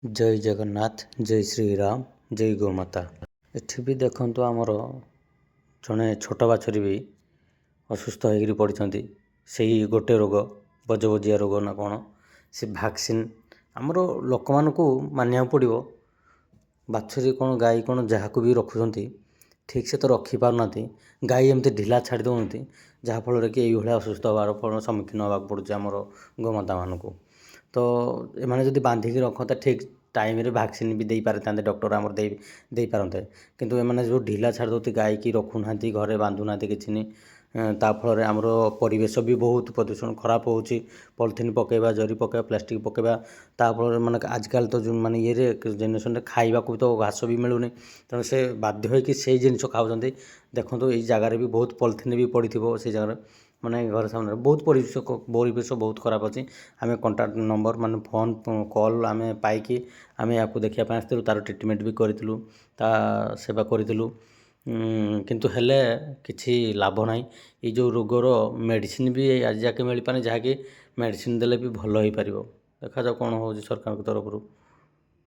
जय जगन्नाथ जय श्रीराम जय गोमाता। एଠି भी देखंतु आमर जड़े छोट बाछुरी भी असुस्थ होकर पड़ती से गोटे रोग बजबजिया रोग ना कौन से भैक्सीन आमर लोक मानू मानिया पड़ो बाछुरी कौन गाई कौन जहाँ भी रखुंट ठीक से तो रखिपारना गाई एमती ढिला छाड़ दौरान जहाँफल कि ये असुस्थ हबार सम्मुखीन होगा पड़े आमर गोमाता मानू। तो एमाने जदि बांधिकी रखते ठीक टाइम रे वैक्सीन भी दे पारे डॉक्टर आमर दे पारते किंतु एमाने जो ढिला छाड़ दौती गाई की रखुना घरे बांधुना किसी ताफल आमर परिवेश भी बहुत प्रदूषण खराब होची। पॉलिथीन पकेबा जरी पकेबा प्लास्टिक पकेबा ताफल माने आजकल तो जो माने ये जेनेरेशन खाइबा को तो घास भी मिलूनी तेणु से बाध्य होकर से जिन खाऊँ। देखो ये जगार भी बहुत पॉलिथीन भी पड़ी से जगह माने घर सामने बहुत परिवेश बहुत खराब अच्छी। आम कंटाक्ट नंबर माने फोन कॉल आम पाई आम या देखापी आसलु तार ट्रिटमेंट भी करूँ ता सेवा करूँ किंतु हेले किछि लाभ ना। ये जो रोगर मेडिसिन भी आज जाके मिल पाने जहाँकि मेडिसिन देले भी भल हो पार। देखा जाओ कौन हो सरकार तरफ।